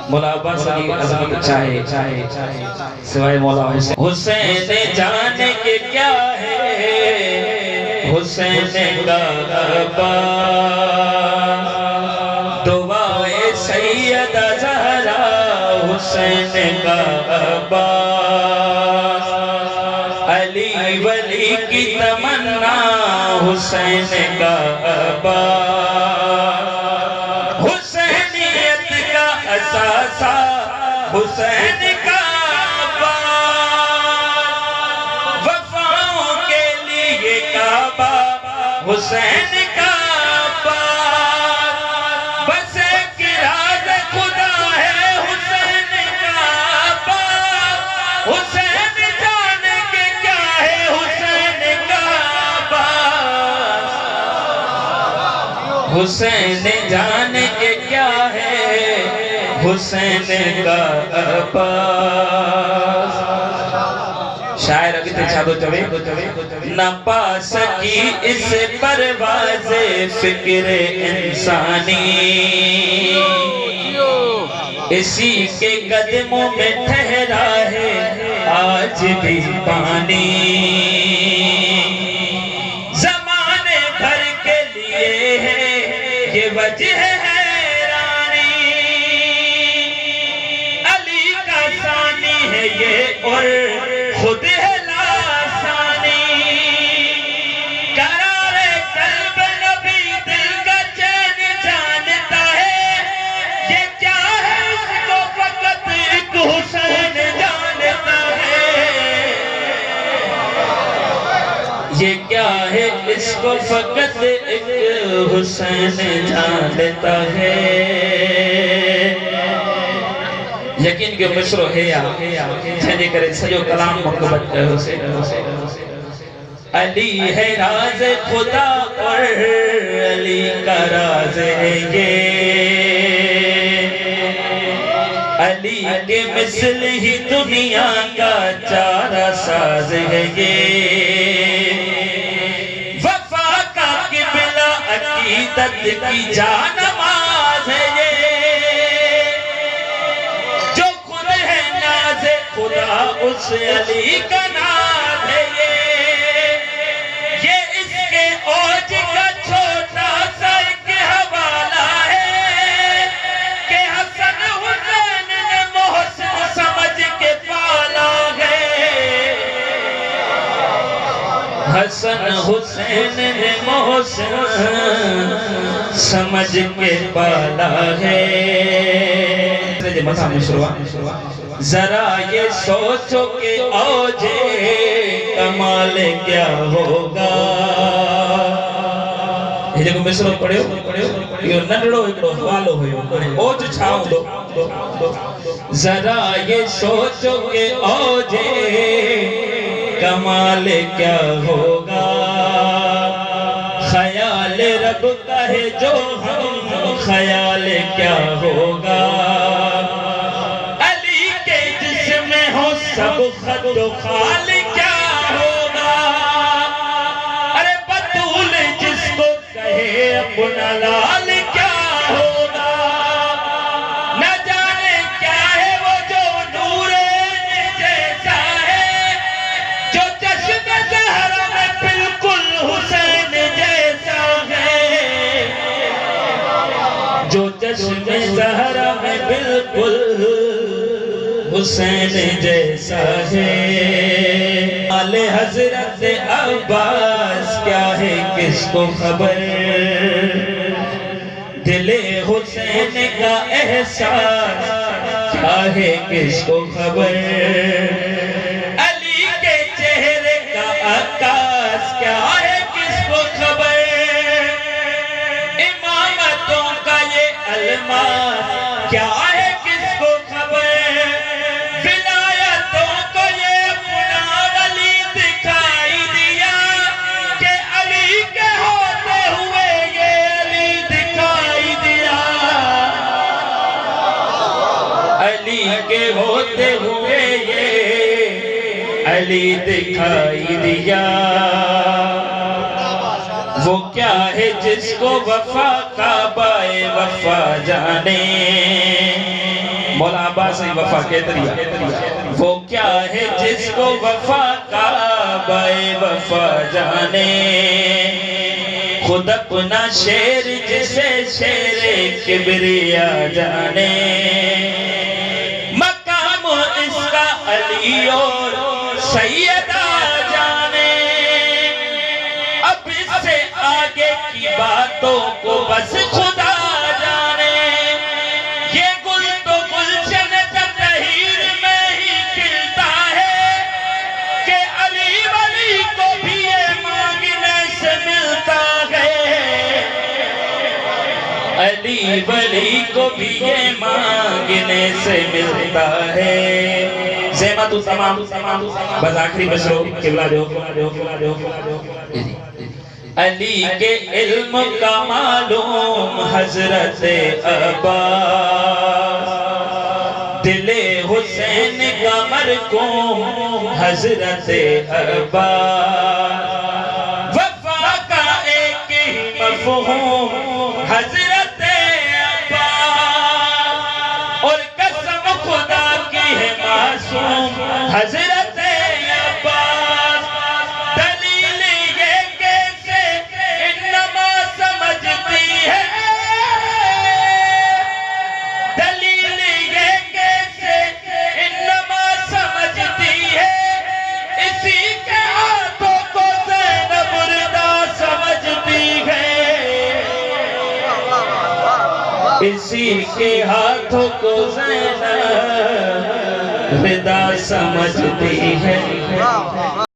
مولا عباس کی عظمت چاہے سوائے مولا حسین حسین جانے کے کیا ہے حسین کا عباس دعائے سیدہ زہرا حسین کا عباس علی ولی کی تمنا حسین کا عباس حسینیت کا اساسہ حسین کا عباس وفاؤں کے لیے کعبہ حسین کا عباس بس ایک راز خدا ہے حسین کا عباس حسین جانے کے کیا ہے حسین کا عباس حسین جانے کے کیا ہے حسین کا عباس شاعر اگتے چھادو چوے نہ پا سکی اس پرواز فکر انسانی اسی کے قدموں میں ٹھہرا ہے آج بھی پانی زمانے بھر کے لیے ہے یہ وجہ حیرانی علی کا ثانی ہے یہ اور خود ہے لاسانی قرار قلب نبی دل کا چین جانتا ہے یہ کیا ہے اس کو فقط ایک حسین جانتا ہے یہ کیا ہے اس کو فقط ایک حسین جانتا ہے یقین کے مشرو ہے یا چھنے کرے سجو کلام مقبت ہے حسین علی ہے راز خدا اور علی کا راز ہے یہ علی کے مثل ہی دنیا کا چارہ ساز ہے یہ وفا کا قبلہ عقیدت کی جانماز ہے یہ خدا اس علی کا نام ہے یہ اس کے اوج کا چھوٹا سا ایک حوالہ ہے کہ حسن حسین نے محسن سمجھ کے پالا ہے حسن حسین نے محسن سمجھ کے پالا ہے ذرا یہ سوچو کہ اوج کمال کیا ہوگا یہ جو مصرو پڑھے ہو یہ نڈڑو اکڑو حوالو ہوئے اوج چھاؤں دو ذرا یہ سوچو کہ اوج کمال کیا ہوگا خیال رب کا ہے جو ہم خیال کیا ہوگا سب خط و خال کیا ہوگا ارے بطول جس کو کہے اپنا لال کیا ہوگا نہ جانے کیا ہے وہ جو نور جیسا ہے جو چشم زہرا میں بالکل حسین جیسا ہے جو چشم زہرا میں بالکل حسین جیسا ہے آل حضرت عباس کیا ہے کس کو خبر دل حسین کا احساس کیا ہے کس کو خبر علی کے چہرے کا عکاس کیا ہے کس کو خبر امامتوں کا یہ الماس کیا ہے کس کو خبر ہوتے ہوئے یہ علی دکھائی دیا وہ کیا ہے جس کو وفا کا بائے وفا جانے مولا عباس ای وفا کہتا دیا وہ کیا ہے جس کو وفا کا بے وفا جانے خود اپنا شیر جسے شیر کبریا جانے مقام اس کا علی اور سیدہ جانے اب اس سے آگے کی باتوں کو بس خدا جانے یہ گل تو گلشن تطہیر میں ہی کھلتا ہے کہ علی ولی کو بھی یہ مانگنے سے ملتا ہے علی ولی کو بھی یہ مانگنے سے ملتا ہے زیمہ تو تمام بس آخری بشرو قبلہ دیو علی کے علم کا معلوم حضرت عباس دل حسین کا مرکوم حضرت عباس وفا کا ایک ہی مفہوم حضرت عباس اور قسم خدا کی ہے معصوم حضرت عباس دلیل یہ کیسے انما سمجھتی ہے دلیل یہ کیسے انما سمجھتی ہے اسی کے ہاتھوں کو زینب رضا سمجھتی ہے اسی کے ہاتھوں کو زینب رضا سمجھتی ہے